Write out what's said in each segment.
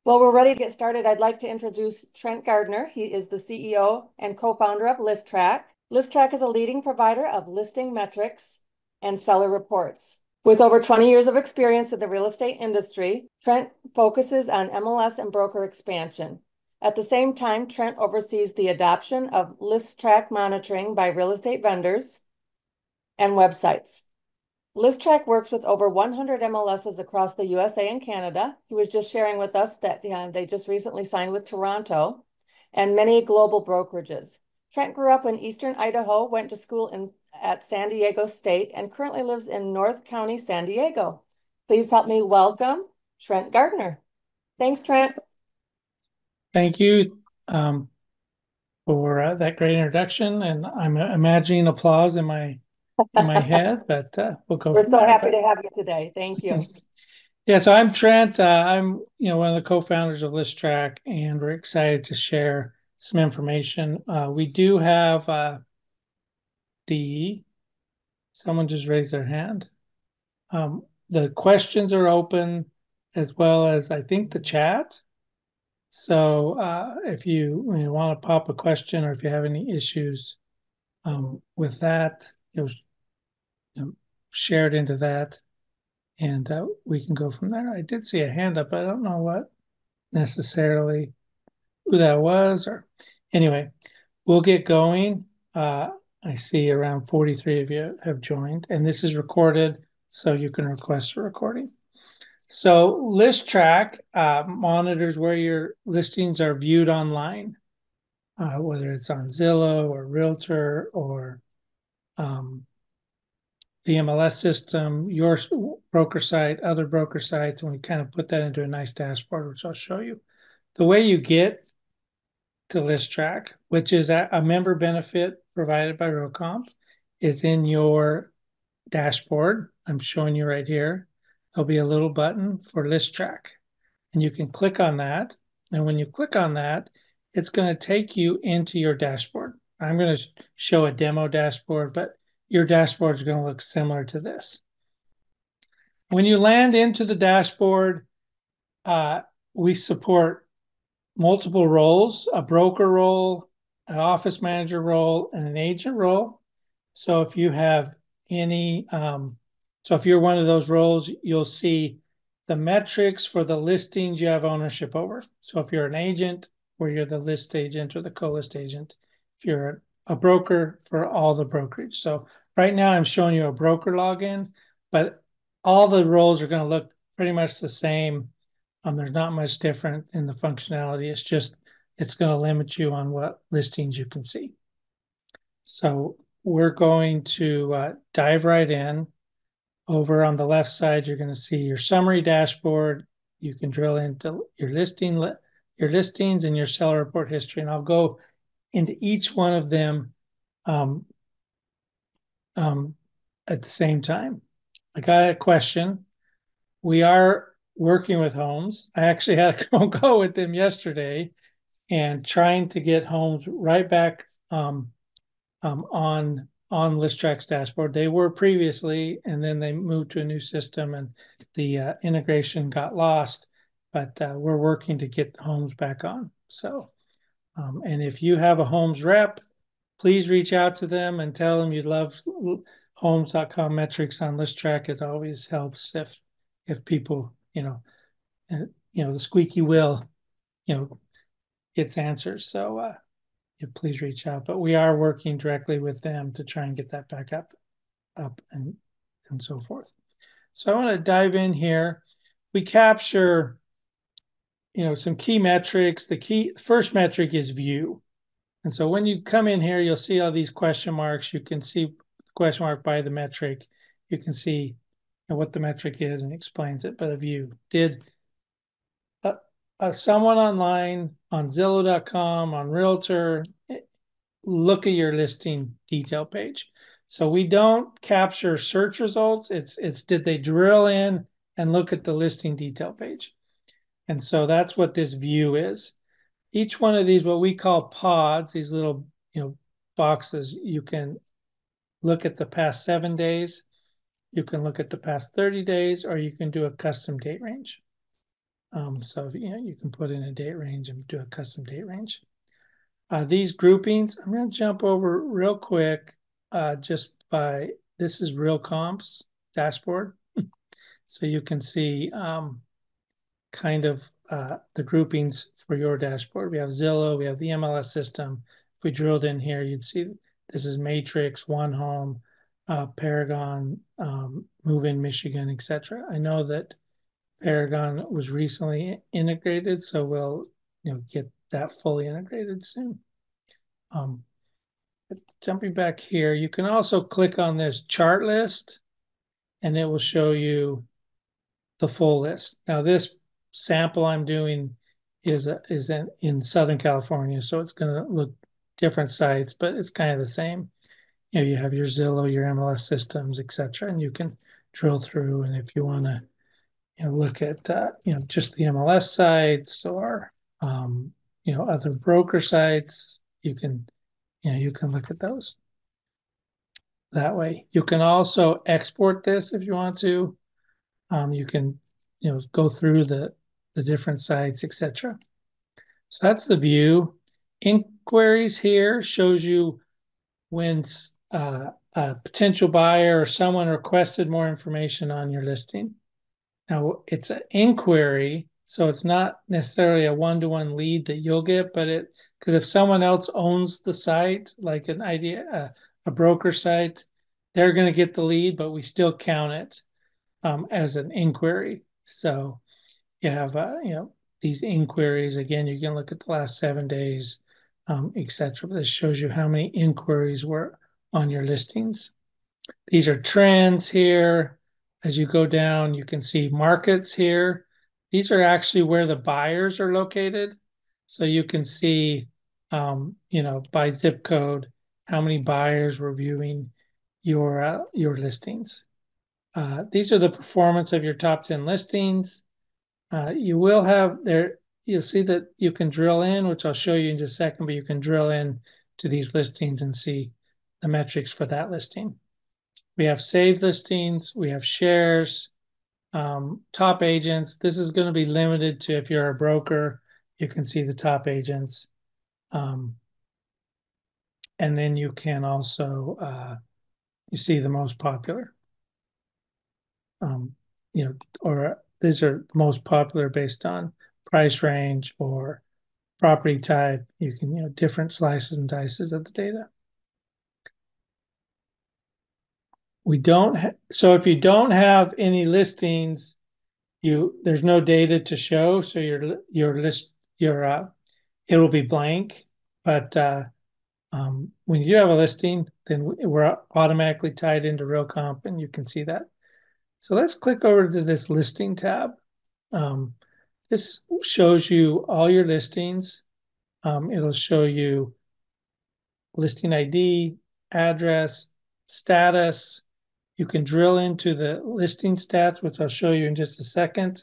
Well, we're ready to get started. I'd like to introduce Trent Gardner. He is the CEO and co-founder of ListTrac. ListTrac is a leading provider of listing metrics and seller reports. With over 20 years of experience in the real estate industry, Trent focuses on MLS and broker expansion. At the same time, Trent oversees the adoption of ListTrac monitoring by real estate vendors and websites. ListTrac works with over 100 MLSs across the USA and Canada. He was just sharing with us that they just recently signed with Toronto and many global brokerages. Trent grew up in Eastern Idaho, went to school at San Diego State, and currently lives in North County, San Diego. Please help me welcome Trent Gardner. Thanks, Trent. Thank you for that great introduction, and I'm imagining applause in my head, but we'll go We're from so there. happy to have you today. Thank you. Yeah, so I'm Trent. I'm one of the co-founders of ListTrac, and we're excited to share some information. We do have someone just raised their hand. The questions are open, as well as I think the chat. So if you want to pop a question, or if you have any issues with that, share it into that, and we can go from there. I did see a hand up. I don't know what necessarily who that was, or anyway, we'll get going. I see around 43 of you have joined, and this is recorded, so you can request a recording. So ListTrac monitors where your listings are viewed online, whether it's on Zillow or Realtor or the MLS system, your broker site, other broker sites, and we kind of put that into a nice dashboard, which I'll show you. The way you get to ListTrac, which is a member benefit provided by Realcomp, is in your dashboard. I'm showing you right here. There'll be a little button for ListTrac, and you can click on that. And when you click on that, it's going to take you into your dashboard. I'm going to show a demo dashboard, but your dashboard is going to look similar to this. When you land into the dashboard, we support multiple roles: a broker role, an office manager role, and an agent role. So if you have if you're one of those roles, you'll see the metrics for the listings you have ownership over. So if you're an agent, where you're the list agent or the co-list agent, if you're a broker, for all the brokerage. So right now I'm showing you a broker login, but all the roles are going to look pretty much the same. There's not much different in the functionality. It's going to limit you on what listings you can see. So we're going to dive right in. Over on the left side, you're going to see your summary dashboard. You can drill into your listings and your seller report history, and I'll go into each one of them at the same time. I got a question. We are working with homes. I actually had a go with them yesterday and trying to get homes right back on ListTrac's dashboard. They were previously, and then they moved to a new system, and the integration got lost. But we're working to get homes back on. So, and if you have a homes rep, please reach out to them and tell them you'd love homes.com metrics on ListTrac. It always helps if people, the squeaky wheel, gets answers. So please reach out. But we are working directly with them to try and get that back up and so forth. So I want to dive in here. We capture, some key metrics. The first metric is view. And so when you come in here, you'll see all these question marks. You can see the question mark by the metric. You can see what the metric is and explains it by the view. Did someone online on Zillow.com, on Realtor, look at your listing detail page? So we don't capture search results. It's did they drill in and look at the listing detail page? And so that's what this view is. Each one of these, what we call pods, these little boxes, you can look at the past 7 days, you can look at the past 30 days, or you can do a custom date range. So you can put in a date range and do a custom date range. These groupings, I'm going to jump over real quick just by, this is Real Comps dashboard. So you can see kind of the groupings for your dashboard. We have Zillow, we have the MLS system. If we drilled in here, you'd see this is Matrix, One Home, Paragon, Move in Michigan, etc. I know that Paragon was recently integrated, so we'll get that fully integrated soon. Jumping back here, you can also click on this chart list and it will show you the full list. Now this sample I'm doing is in Southern California, so it's going to look different sites, but it's kind of the same. You have your Zillow, your MLS systems, etc., and you can drill through. And if you want to look at just the MLS sites or other broker sites, you can look at those that way. You can also export this if you want to. You can go through the different sites, etc. So that's the view. Inquiries here shows you when a potential buyer or someone requested more information on your listing. Now it's an inquiry, so it's not necessarily a one-to-one lead that you'll get, but because if someone else owns the site, like a broker site, they're going to get the lead, but we still count it as an inquiry. So you have these inquiries. Again, you can look at the last 7 days, etc. This shows you how many inquiries were on your listings. These are trends here. As you go down, you can see markets here. These are actually where the buyers are located. So you can see, by zip code, how many buyers were viewing your listings. These are the performance of your top 10 listings. You will have there, you'll see that you can drill in, which I'll show you in just a second, but you can drill in to these listings and see the metrics for that listing. We have saved listings, we have shares, top agents. This is going to be limited to if you're a broker, you can see the top agents. And then you can also, you see the most popular. Or these are most popular based on price range or property type. You can, different slices and dices of the data. So if you don't have any listings, there's no data to show. So your list, it'll be blank. But when you do have a listing, then we're automatically tied into Real Comp, and you can see that. So let's click over to this listing tab. This shows you all your listings. It'll show you listing ID, address, status. You can drill into the listing stats, which I'll show you in just a second.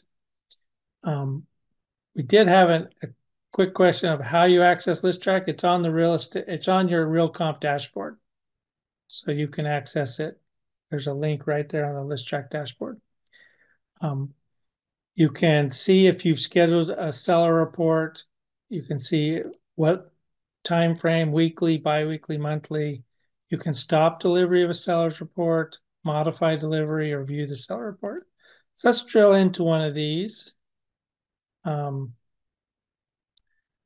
We did have a quick question of how you access ListTrac. It's on it's on your Real Comp dashboard, so you can access it. There's a link right there on the ListTrac dashboard. You can see if you've scheduled a seller report. You can see what time frame, weekly, biweekly, monthly. You can stop delivery of a seller's report, modify delivery, or view the seller report. So let's drill into one of these. So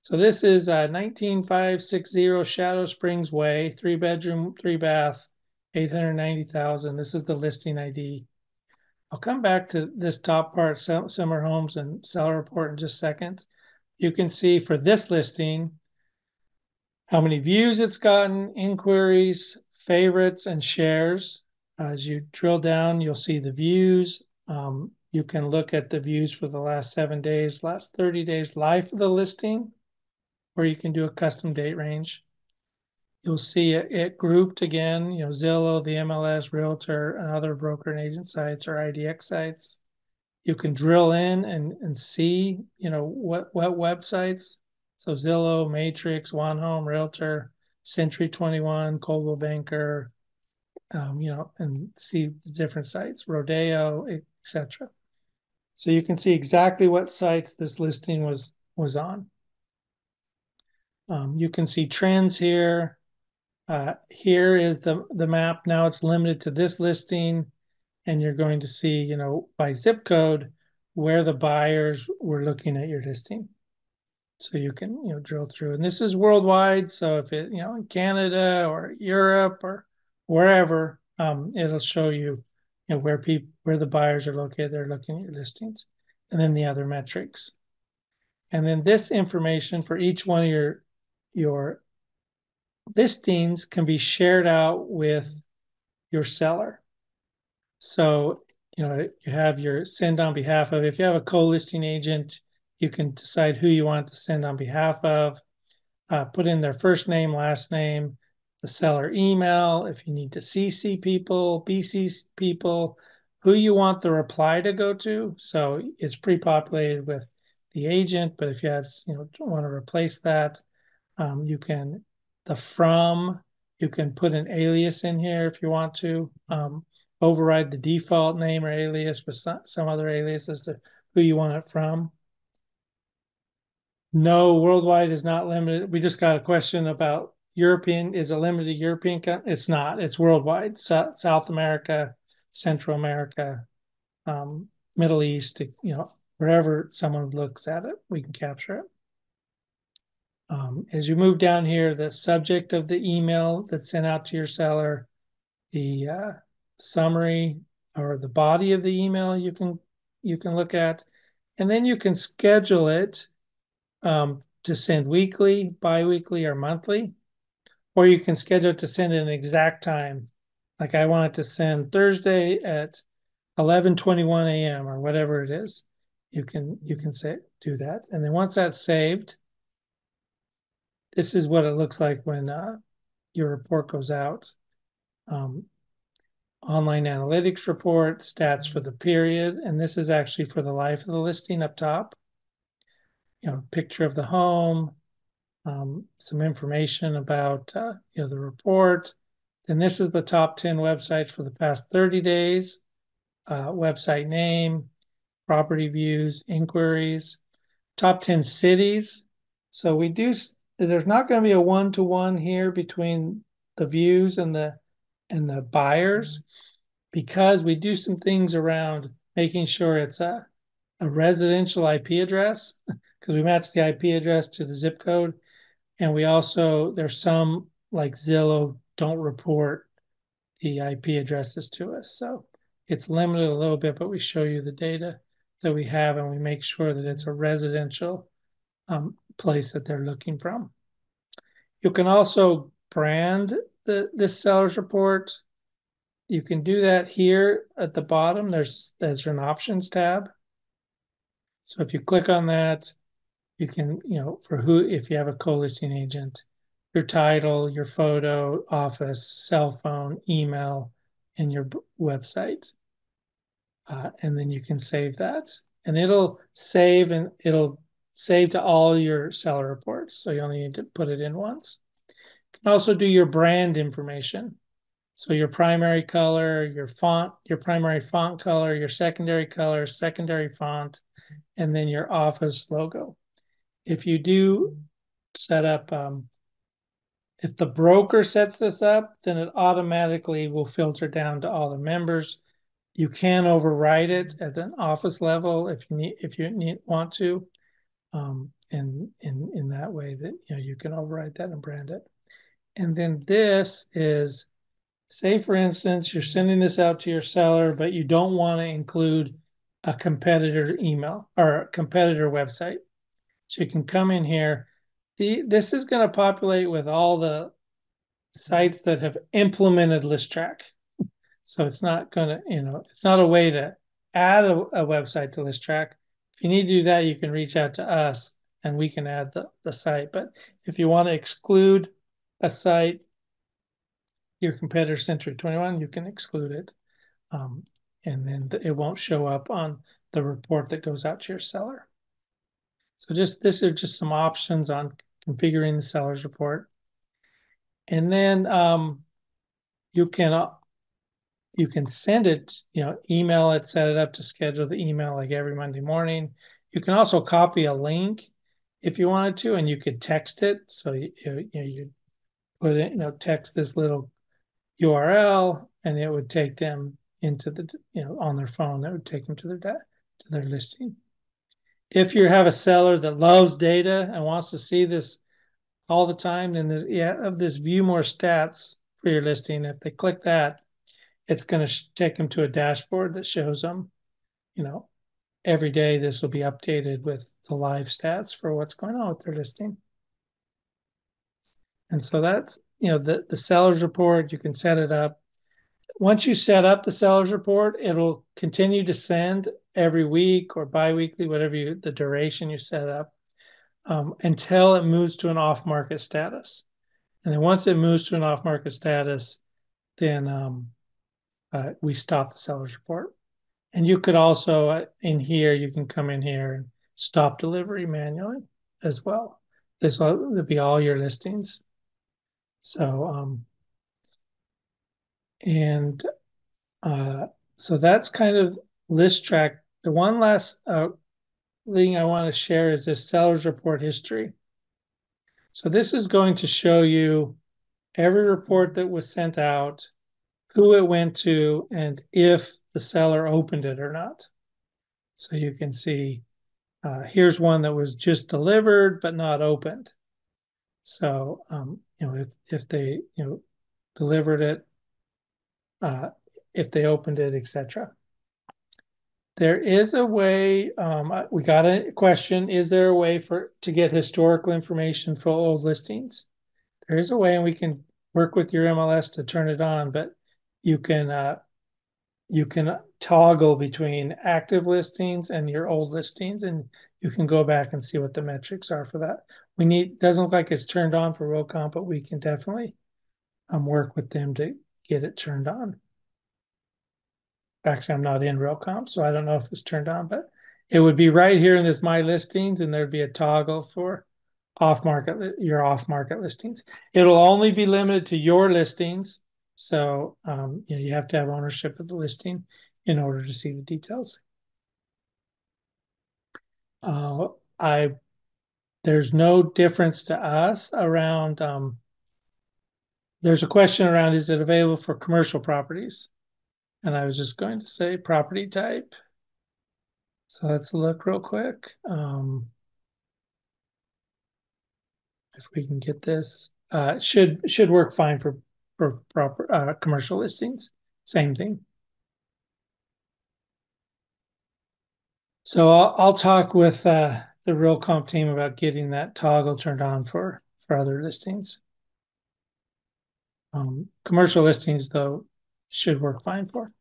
this is 19560 Shadow Springs Way, 3-bedroom, 3-bath, 890,000. This is the listing ID. I'll come back to this top part, summer homes and seller report, in just a second. You can see for this listing how many views it's gotten, inquiries, favorites, and shares. As you drill down, you'll see the views. You can look at the views for the last 7 days, last 30 days, life of the listing, or you can do a custom date range. You'll see it grouped again, Zillow, the MLS, Realtor, and other broker and agent sites or IDX sites. You can drill in and see, what websites. So Zillow, Matrix, One Home, Realtor, Century 21, Coldwell Banker, and see the different sites, Rodeo, etc. So you can see exactly what sites this listing was on. You can see trends here. Here is the map. Now it's limited to this listing, and you're going to see, by zip code where the buyers were looking at your listing. So you can, drill through. And this is worldwide. So if it, in Canada or Europe or wherever, it'll show you, where the buyers are located. They're looking at your listings, and then the other metrics. And then this information for each one of your listings can be shared out with your seller. So, you have your send on behalf of. If you have a co-listing agent, you can decide who you want to send on behalf of. Put in their first name, last name, the seller email. If you need to CC people, BC people, who you want the reply to go to. So it's pre-populated with the agent, but if you have, want to replace that, you can, you can put an alias in here if you want to, override the default name or alias with some other alias as to who you want it from. No, worldwide is not limited. We just got a question about European. Is it limited to European? It's not. It's worldwide. South America, Central America, Middle East, wherever someone looks at it, we can capture it. As you move down here, the subject of the email that's sent out to your seller, the summary or the body of the email you can look at, and then you can schedule it to send weekly, bi-weekly, or monthly, or you can schedule it to send at an exact time. Like I want it to send Thursday at 11:21 a.m. or whatever it is. You can do that, and then once that's saved, this is what it looks like when your report goes out. Um, Online analytics report, stats for the period, and this is actually for the life of the listing up top. Picture of the home, some information about the report. Then this is the top 10 websites for the past 30 days, website name, property views, inquiries, top 10 cities. So there's not going to be a one-to-one here between the views and the buyers, because we do some things around making sure it's a residential IP address, because we match the IP address to the zip code. And there's some like Zillow don't report the IP addresses to us. So it's limited a little bit, but we show you the data that we have, and we make sure that it's a residential place that they're looking from. You can also brand this seller's report. You can do that here at the bottom. There's an options tab. So if you click on that, you can, if you have a co-listing agent, your title, your photo, office, cell phone, email, and your website. And then you can save that. And it'll save to all your seller reports. So you only need to put it in once. You can also do your brand information. So your primary color, your primary font color, your secondary color, secondary font, and then your office logo. If you do set up, if the broker sets this up, then it automatically will filter down to all the members. You can override it at an office level if you want to, and in that way that you can override that and brand it. And then this is, say for instance, you're sending this out to your seller, but you don't want to include a competitor email or a competitor website. So you can come in here. This is going to populate with all the sites that have implemented ListTrac. So it's not going to, it's not a way to add a website to ListTrac. If you need to do that, you can reach out to us and we can add the site. But if you want to exclude a site, your competitor Century 21, you can exclude it. And then it won't show up on the report that goes out to your seller. So this are just some options on configuring the seller's report. And then you can You can send it, email it, set it up to schedule the email like every Monday morning. You can also copy a link if you wanted to, and you could text it. So you put it, text this little URL, and it would take them into the, on their phone. That would take them to their listing. If you have a seller that loves data and wants to see this all the time, then there's of this view more stats for your listing. If they click that, it's going to take them to a dashboard that shows them, every day this will be updated with the live stats for what's going on with their listing. And so that's, the seller's report, you can set it up. Once you set up the seller's report, it'll continue to send every week or bi-weekly, whatever the duration you set up, until it moves to an off-market status. And then once it moves to an off-market status, then we stop the seller's report. And you could also, in here, you can come in here and stop delivery manually as well. This will be all your listings. So, and so that's kind of ListTrac. The one last thing I want to share is this seller's report history. So this is going to show you every report that was sent out, who it went to, and if the seller opened it or not. So you can see here's one that was just delivered but not opened. So if they delivered it, if they opened it, etc. There is a way. We got a question: is there a way to get historical information for old listings? There is a way, and we can work with your MLS to turn it on. But you can toggle between active listings and your old listings, and you can go back and see what the metrics are for that. Doesn't look like it's turned on for RealComp, but we can definitely work with them to get it turned on. Actually, I'm not in RealComp, so I don't know if it's turned on, but it would be right here in this My Listings, and there'd be a toggle for your off-market listings. It'll only be limited to your listings, so you have to have ownership of the listing in order to see the details. There's no difference to us around. There's a question around: is it available for commercial properties? And I was just going to say property type. So let's look real quick. If we can get this, should work fine for proper commercial listings. Same thing. So I'll talk with the RealComp team about getting that toggle turned on for other listings. Commercial listings, though, should work fine for.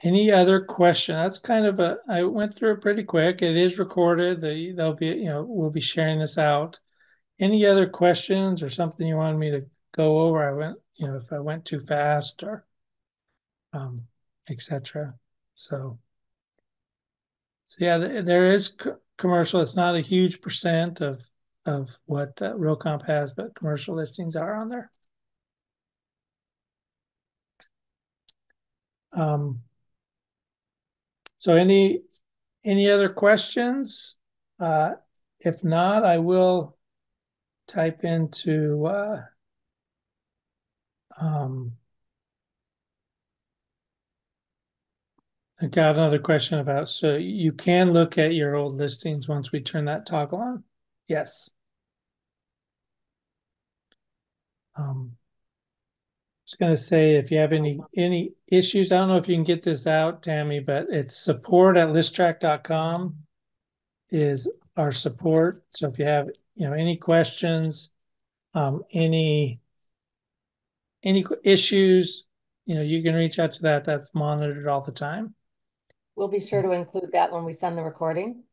Any other question? That's kind of I went through it pretty quick. It is recorded. They'll be, we'll be sharing this out. Any other questions or something you wanted me to go over? If I went too fast or etc. So yeah, there is commercial. It's not a huge percent of what RealComp has, but commercial listings are on there. So any other questions? If not, I will type into I got another question about, so you can look at your old listings once we turn that toggle on? Yes. I was going to say, if you have any issues, I don't know if you can get this out, Tammy, but it's support@listtrac.com is our support. So if you have any questions, any issues, you can reach out to that. That's monitored all the time. We'll be sure to include that when we send the recording.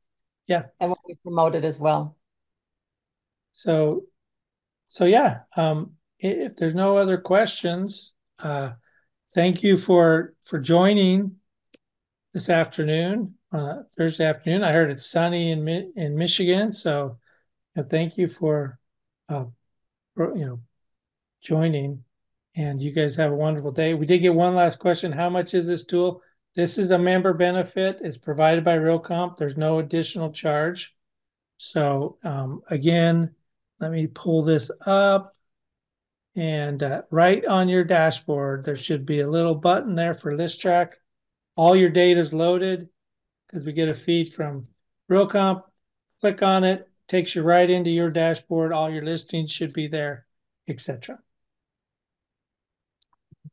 Yeah. And when we promote it as well. So yeah, if there's no other questions, thank you for joining this afternoon, Thursday afternoon. I heard it's sunny in Michigan, so thank you for joining. And you guys have a wonderful day. We did get one last question. How much is this tool? This is a member benefit. It's provided by RealComp. There's no additional charge. So again, let me pull this up. And right on your dashboard, there should be a little button there for ListTrac. All your data is loaded because we get a feed from RealComp. Click on it, takes you right into your dashboard. All your listings should be there, etc.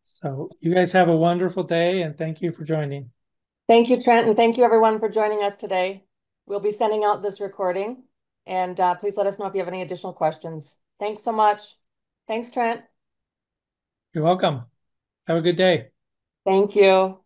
So you guys have a wonderful day, and thank you for joining. Thank you, Trent, and thank you everyone for joining us today. We'll be sending out this recording, and please let us know if you have any additional questions. Thanks so much. Thanks, Trent. You're welcome. Have a good day. Thank you.